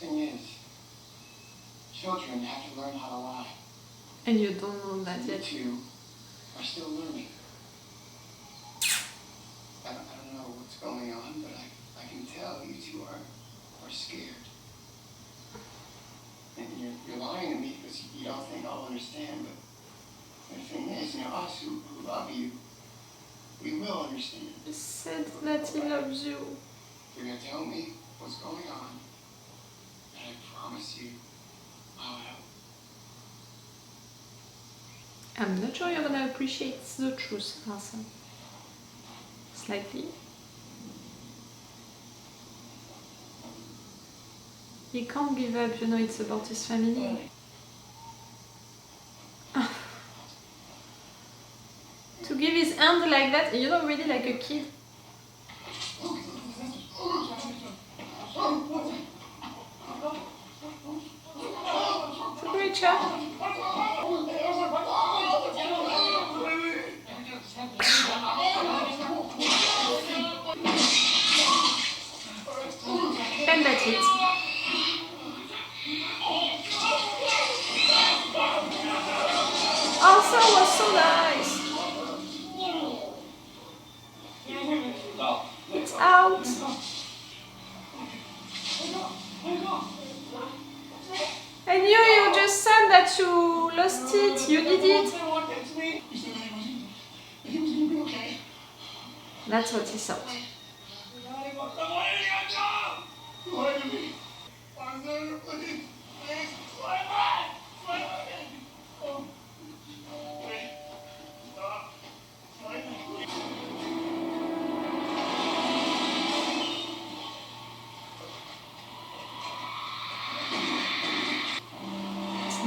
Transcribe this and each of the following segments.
Thing is, children have to learn how to lie. And you don't know that yet. You two are still learning. I don't know what's going on, but I can tell you two are scared. And you're lying to me because you don't think I'll understand, but the thing is, us who love you, we will understand. He said that he loves you. You're gonna tell me what's going on, and I promise you I'll help. I'm not sure you're gonna appreciate the truth, Hassan. Slightly. He can't give up, it's about his family. To give his hand like that, really like a kid. It's a great job. And that's it. Also was so nice. It's out. And you just said that you lost it, you did it. That's what he thought.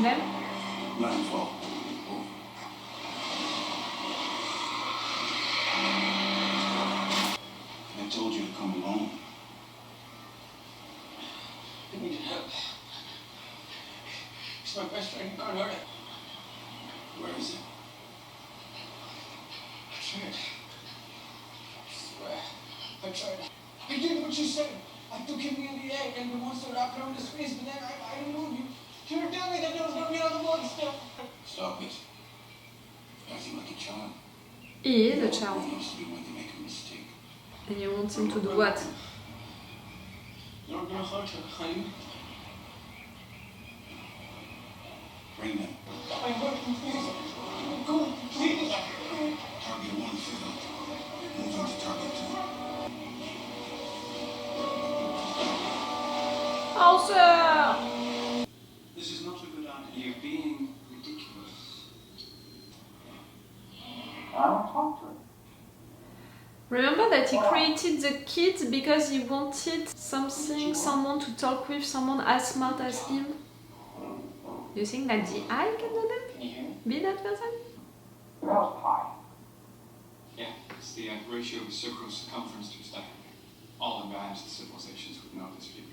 Them? Landfall. I told you to come along. I need help. It's my best friend, Bernard. Where is it? I tried. I swear. I tried. I did what you said. I took him in the egg and the monster wrapped around his face, but then I don't know you. You were telling me that there was going to be another monster. Stop it. Acting like a child. He is a child. Wants to do when they make a mistake. And you want him to do what? You're going to hurt her, honey. Bring them. I'm hurting, please. Go, please. Target 1 failed. Move on to target 2. Also. This is not a good idea. You're being ridiculous. I don't talk to him. Remember that he created the kid because he wanted someone to talk with, someone as smart as him. You think that the eye can do that? Can you hear me? Be that person? That was pi. Yeah, it's the ratio of a circle's circumference to its diameter. All advanced civilizations would know this figure.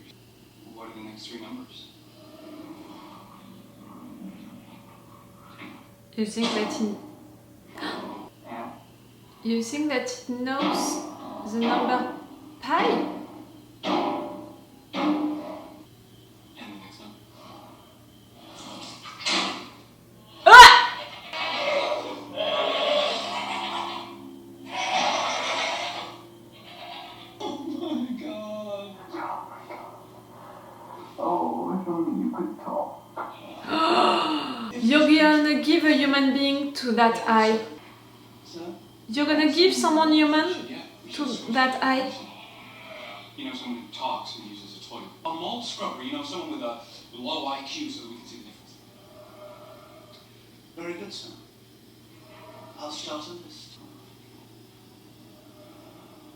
What are the next 3 numbers? You think that he... You think that he knows the number pi? And the next number? Ah! Oh my god. Oh, if only you could talk. You're gonna give a human being to that eye. You're gonna give someone human to that eye. Someone who talks and uses a toilet. A mold scrubber, someone with a low IQ so that we can see the difference. Very good, son. I'll start a list.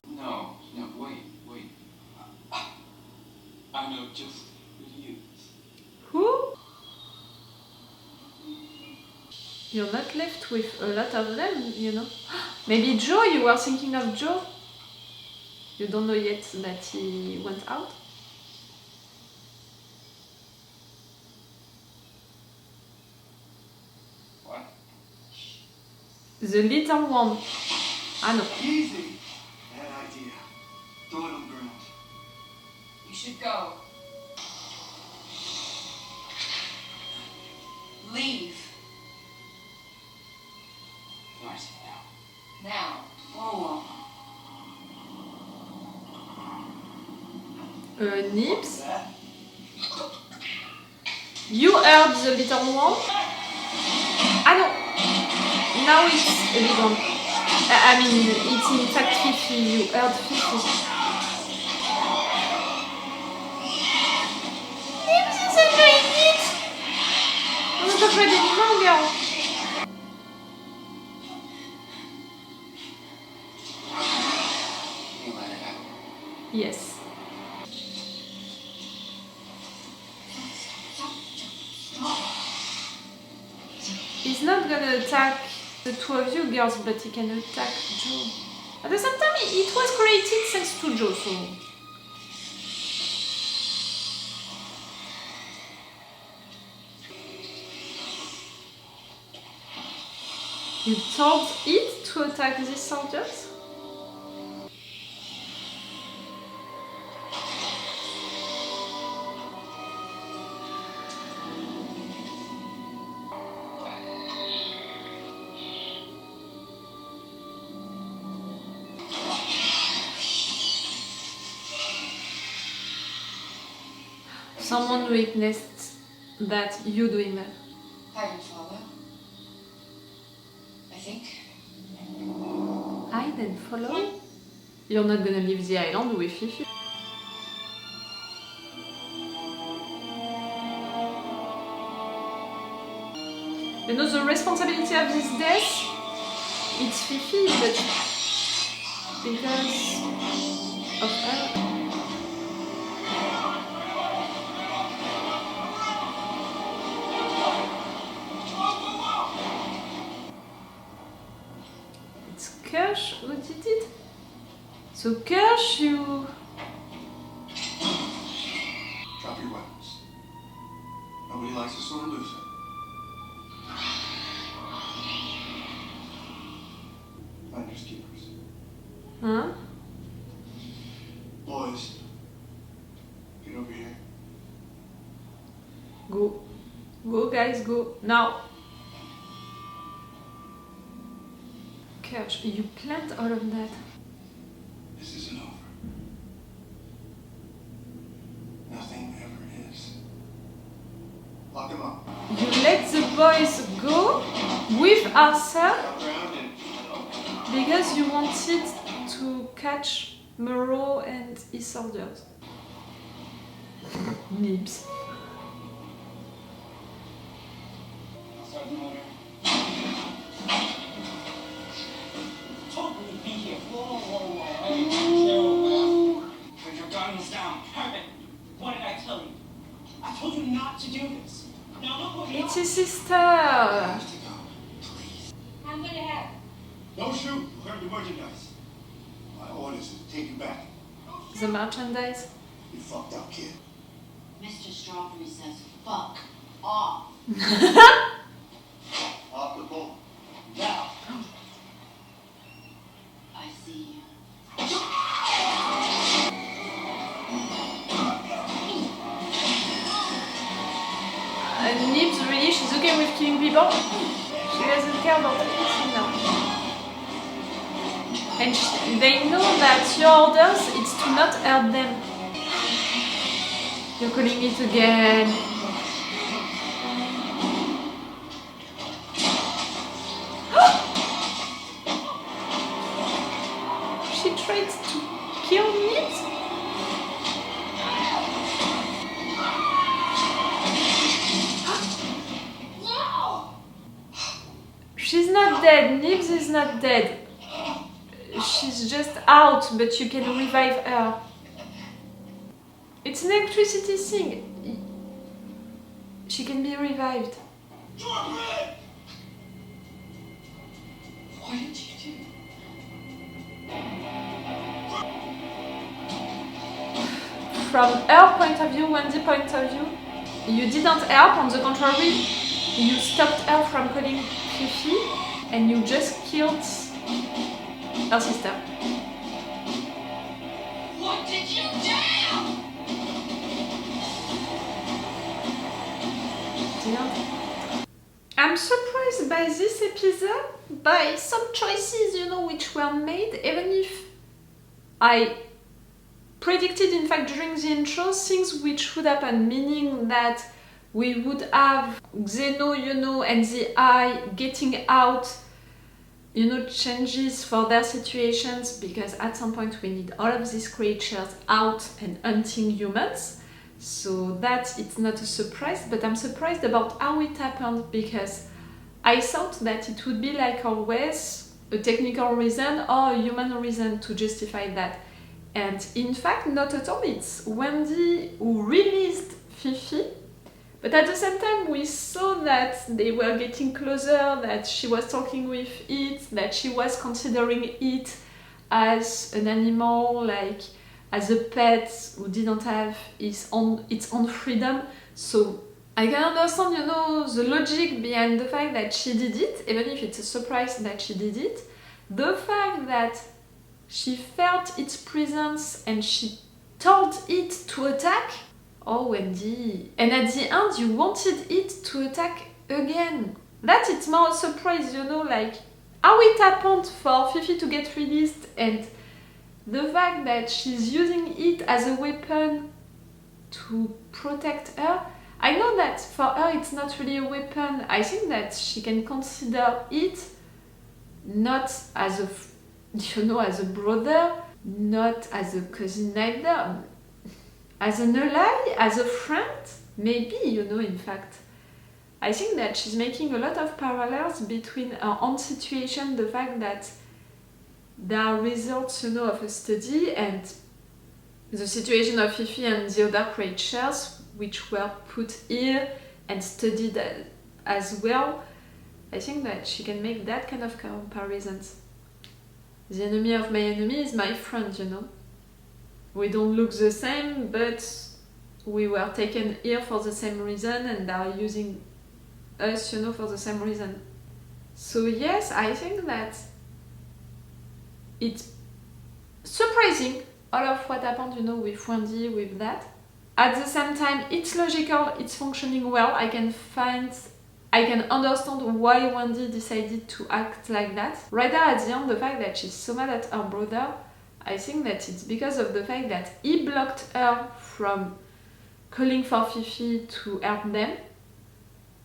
No, wait. I know just you. Who? You're not left with a lot of them, Maybe Joe, you were thinking of Joe? You don't know yet that he went out? What? The little one. I know. Easy. Bad idea. Throw it on the ground. You should go. Leave. No, I say now. Now. Oh. Nibbs. You heard the little one? Ah no! Now it's a big one. I mean, it's in fact Fifi. You heard Fifi. Nibbs is enjoying it! On ne peut pas des mangas. Yes. He's not gonna attack the two of you girls, but he can attack Joe. At the same time, it was created thanks to Joe, so... You told it to attack these soldiers? Someone witnessed that you doing that. I didn't follow. I think. I didn't follow? You're not gonna leave the island with Fifi. You know the responsibility of this death? It's Fifi, but because of her. Kirsh, who did it? So Kirsh, you... Drop your weapons. Nobody likes a sore loser. Finders keepers. Huh? Boys, get over here. Go. Go guys, go. Now. Kirsh, you planned all of that. This isn't over. Nothing ever is. Lock him up. You let the boys go with Arthur because you wanted to catch Moreau and his soldiers. Nibbs. Start the motor. Totally be here. Whoa. Hey, chill, man. Put your guns down. Perfect. What did I tell you? I told you not to do this. Now look what It's his I sister. have to go. Please. I'm gonna have. Don't shoot. You heard the merchandise. My orders is to take it back. The merchandise. You fucked up, kid. Mr. Strawberry says, fuck off. Off the boat. Now. I see you. Nibbs, really, she's okay with killing people. She doesn't care about anything now. And they know that your orders is to not hurt them. You're calling it again. She tried to kill Nibbs? She's not dead. Nibbs is not dead. She's just out, but you can revive her. It's an electricity thing. She can be revived. What did you do? From her point of view, Wendy's point of view, you didn't help. On the contrary, you stopped her from calling Fifi, and you just killed her sister. What did you do? Didn't. I'm surprised by this episode, by some choices, you know, which were made, even if I predicted, in fact, during the intro, things which would happen, meaning that we would have Xeno, you know, and the Eye getting out, you know, changes for their situations, because at some point we need all of these creatures out and hunting humans. So that it's not a surprise, but I'm surprised about how it happened, because I thought that it would be like always a technical reason or a human reason to justify that. And in fact, not at all. It's Wendy who released Fifi, but at the same time we saw that they were getting closer, that she was talking with it, that she was considering it as an animal, like as a pet who didn't have its own freedom. So I can understand, you know, the logic behind the fact that she did it, even if it's a surprise that she did it. The fact that she felt its presence and she told it to attack. Oh, Wendy. And at the end, you wanted it to attack again. That it's more a surprise, you know, like how it happened for Fifi to get released, and the fact that she's using it as a weapon to protect her. I know that for her it's not really a weapon. I think that she can consider it not as a, you know, as a brother, not as a cousin either, as an ally, as a friend, maybe, you know, in fact. I think that she's making a lot of parallels between her own situation, the fact that there are results, you know, of a study, and the situation of Fifi and the other creatures which were put here and studied as well. I think that she can make that kind of comparisons. The enemy of my enemy is my friend, you know. We don't look the same, but we were taken here for the same reason, and they are using us, you know, for the same reason. So yes, I think that it's surprising all of what happened, you know, with Wendy, with that. At the same time, it's logical, it's functioning well. I can understand why Wendy decided to act like that. Right there at the end, the fact that she's so mad at her brother, I think that it's because of the fact that he blocked her from calling for Fifi to help them.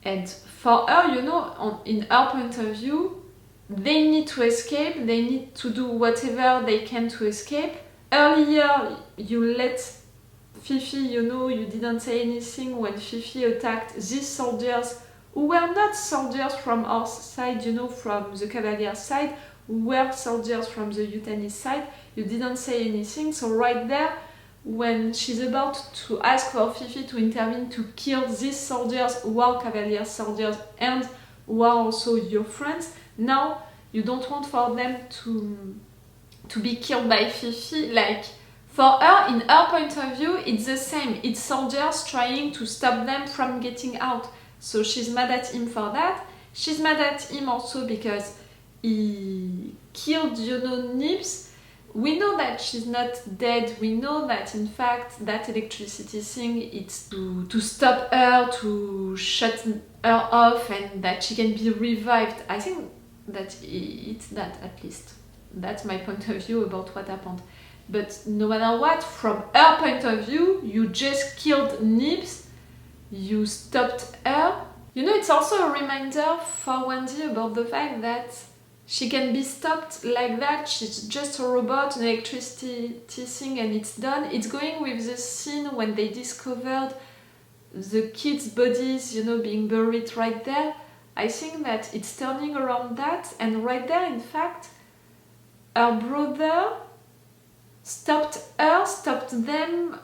And for her, you know, in her point of view, they need to escape, they need to do whatever they can to escape. Earlier, you let Fifi, you know, you didn't say anything when Fifi attacked these soldiers who were not soldiers from our side, you know, from the Kavalier side, who were soldiers from the Yutani side. You didn't say anything, so right there, when she's about to ask for Fifi to intervene to kill these soldiers who are Kavalier soldiers and who are also your friends, now you don't want for them to be killed by Fifi. Like, for her, in her point of view, it's the same. It's soldiers trying to stop them from getting out. So she's mad at him for that. She's mad at him also because he killed, you know, Nibbs. We know that she's not dead. We know that, in fact, that electricity thing, it's to stop her, to shut her off, and that she can be revived. I think that it's that, at least. That's my point of view about what happened. But no matter what, from her point of view, you just killed Nibbs, you stopped her. You know, it's also a reminder for Wendy about the fact that she can be stopped like that. She's just a robot, an electricity thing, and it's done. It's going with the scene when they discovered the kids' bodies, you know, being buried right there. I think that it's turning around that, and right there, in fact, her brother stopped them,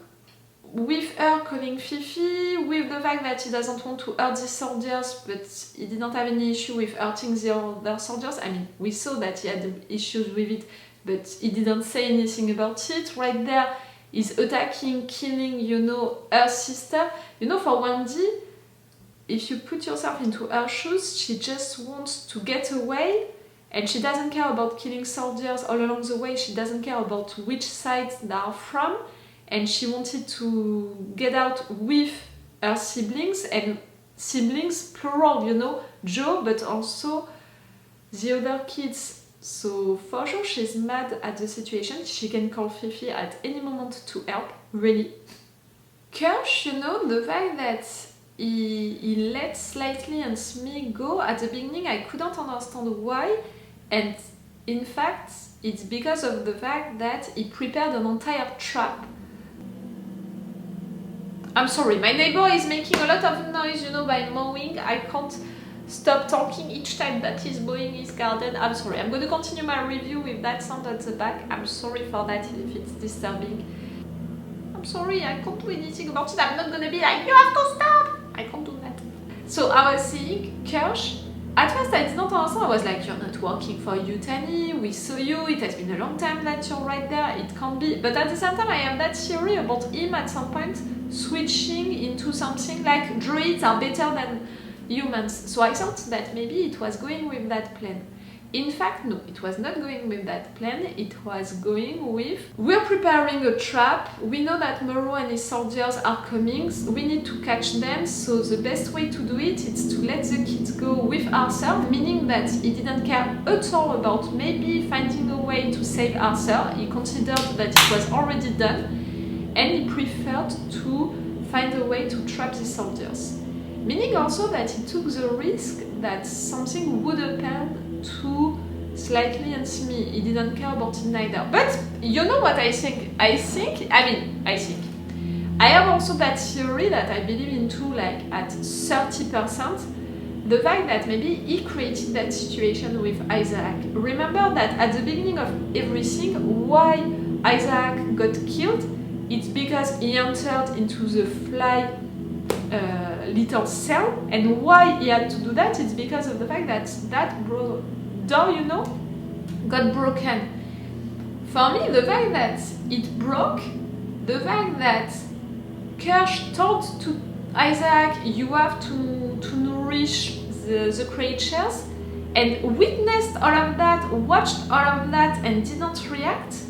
with her calling Fifi, with the fact that he doesn't want to hurt these soldiers, but he didn't have any issue with hurting the other soldiers. I mean, we saw that he had issues with it, but he didn't say anything about it. Right there, he's attacking, killing, you know, her sister. You know, for Wendy, if you put yourself into her shoes, she just wants to get away, and she doesn't care about killing soldiers all along the way. She doesn't care about which side they are from. And she wanted to get out with her siblings, and siblings, plural, you know, Joe, but also the other kids. So for sure she's mad at the situation. She can call Fifi at any moment to help, really. Kirsh, you know, the fact that he let Slightly and Smee go at the beginning, I couldn't understand why, and in fact it's because of the fact that he prepared an entire trap. I'm sorry, my neighbor is making a lot of noise, you know, by mowing. I can't stop talking each time that he's mowing his garden. I'm sorry, I'm going to continue my review with that sound at the back. I'm sorry for that if it's disturbing. I'm sorry, I can't do anything about it. I'm not going to be like, you have to stop! I can't do that. So I was saying, Kirsh, at first I did not understand. I was like, you're not working for Yutani, we saw you, it has been a long time that you're right there, it can't be. But at the same time I have that theory about him at some point switching into something like druids are better than humans. So I thought that maybe it was going with that plan. In fact, no, it was not going with that plan. It was going with, we're preparing a trap, we know that Moreau and his soldiers are coming, we need to catch them, so the best way to do it is to let the kids go with Arthur, meaning that he didn't care at all about maybe finding a way to save Arthur. He considered that it was already done, and he preferred to find a way to trap the soldiers. Meaning also that he took the risk that something would happen to Slightly and Smee. He didn't care about it neither. But you know what I think? I have also that theory that I believe into, like at 30%, the fact that maybe he created that situation with Isaac. Remember that at the beginning of everything, why Isaac got killed, it's because he entered into the fly little cell, and why he had to do that, it's because of the fact that that door, you know, got broken. For me, the fact that it broke, the fact that Kirsh told to Isaac, you have to nourish the creatures, and witnessed all of that, watched all of that, and didn't react,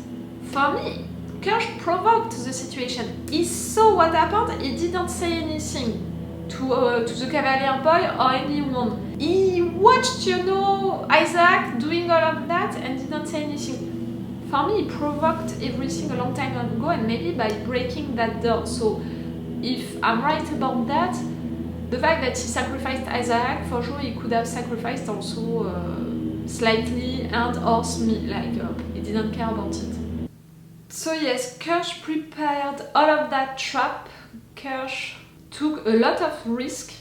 for me, Kirsh provoked the situation. He saw what happened, he didn't say anything to the Kavalier Boy or anyone. He watched, you know, Isaac doing all of that and didn't say anything. For me, he provoked everything a long time ago, and maybe by breaking that door. So if I'm right about that, the fact that he sacrificed Isaac, for sure he could have sacrificed also Slightly and or Smee, like he didn't care about it. So yes, Kirsh prepared all of that trap. Kirsh took a lot of risk.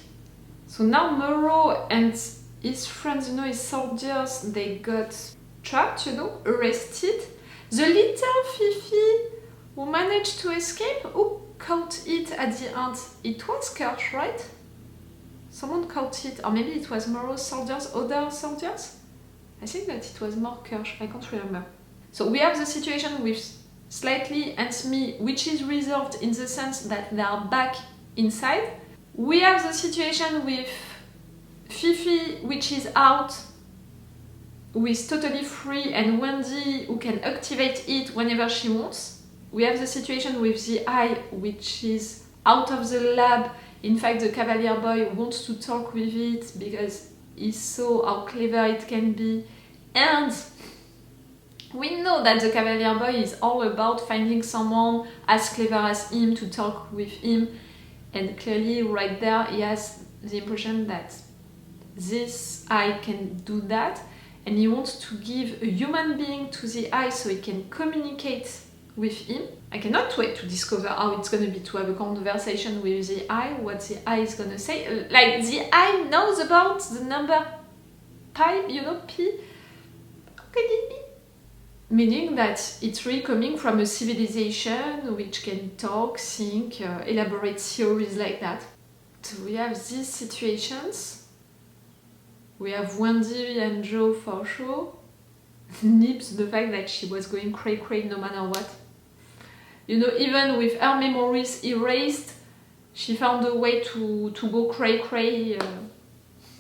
So now Moreau and his friends, you know, his soldiers, they got trapped, you know, arrested. The little Fifi who managed to escape, who caught it at the end? It was Kirsh, right? Someone caught it, or maybe it was Moreau's soldiers, other soldiers? I think that it was more Kirsh, I can't remember. So we have the situation with Slightly and Smee, which is resolved in the sense that they are back inside. We have the situation with Fifi, which is out, who is totally free, and Wendy, who can activate it whenever she wants. We have the situation with the eye, which is out of the lab. In fact, the Kavalier Boy wants to talk with it because he saw how clever it can be. And we know that the Kavalier Boy is all about finding someone as clever as him to talk with him. And clearly right there he has the impression that this eye can do that, and he wants to give a human being to the eye so he can communicate with him. I cannot wait to discover how it's gonna be to have a conversation with the eye, what the eye is gonna say. Like the eye knows about the number pi, you know, pi. How can it be? Meaning that it's really coming from a civilization which can talk, think, elaborate theories like that. So we have these situations. We have Wendy and Joe for sure. Nibbs, the fact that she was going cray-cray no matter what. You know, even with her memories erased, she found a way to go cray-cray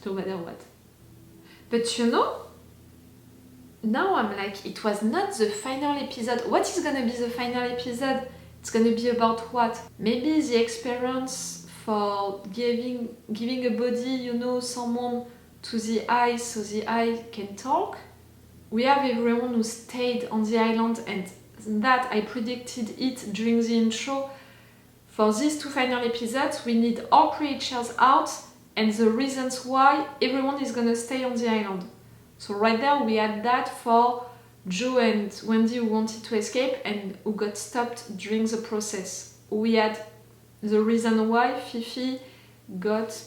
no matter what. But you know, now I'm like, it was not the final episode. What is gonna be the final episode? It's gonna be about what? Maybe the experience for giving a body, you know, someone to the eye so the eye can talk. We have everyone who stayed on the island, and that I predicted it during the intro. For these 2 final episodes, we need all creatures out and the reasons why everyone is gonna stay on the island. So right there we had that for Joe and Wendy who wanted to escape and who got stopped during the process. We had the reason why Fifi got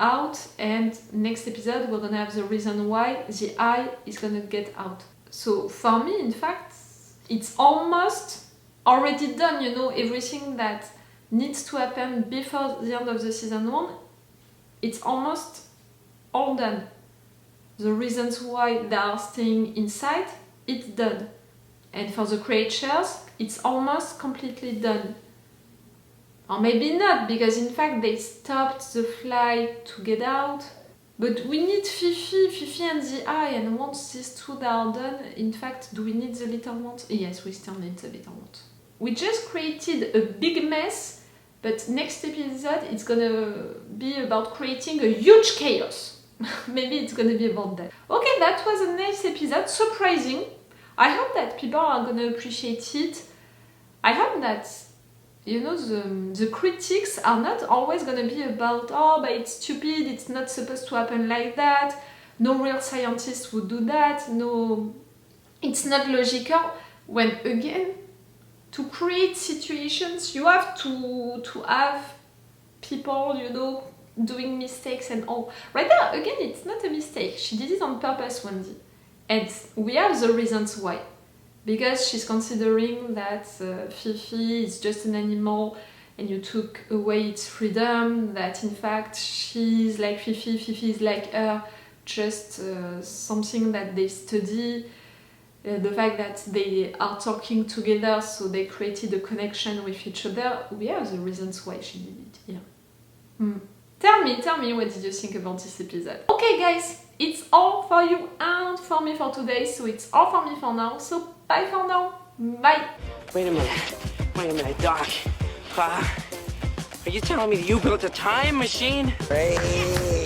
out, and next episode we're gonna have the reason why the eye is gonna get out. So for me, in fact, it's almost already done, you know, everything that needs to happen before the end of the season 1, it's almost all done. The reasons why they are staying inside, it's done. And for the creatures, it's almost completely done. Or maybe not, because in fact they stopped the flight to get out. But we need Fifi and the eye, and once these 2 are done, in fact, do we need the little ones? Yes, we still need the little ones. We just created a big mess, but next episode it's gonna be about creating a huge chaos. Maybe it's gonna be about that. Okay, that was a nice episode, surprising. I hope that people are gonna appreciate it. I hope that, you know, the critics are not always gonna be about, oh, but it's stupid, it's not supposed to happen like that, no real scientist would do that, no, it's not logical. When again, to create situations, you have to have people, you know, doing mistakes and all. Right there, again, it's not a mistake. She did it on purpose, Wendy. And we have the reasons why. Because she's considering that Fifi is just an animal and you took away its freedom, that in fact she's like Fifi, Fifi is like her, just something that they study. The fact that they are talking together, so they created a connection with each other. We have the reasons why she did it here. Tell me, what did you think about this episode? Okay guys, it's all for you and for me for today, so it's all for me for now, so bye for now, bye! Wait a minute, Doc. Are you telling me you built a time machine? Great.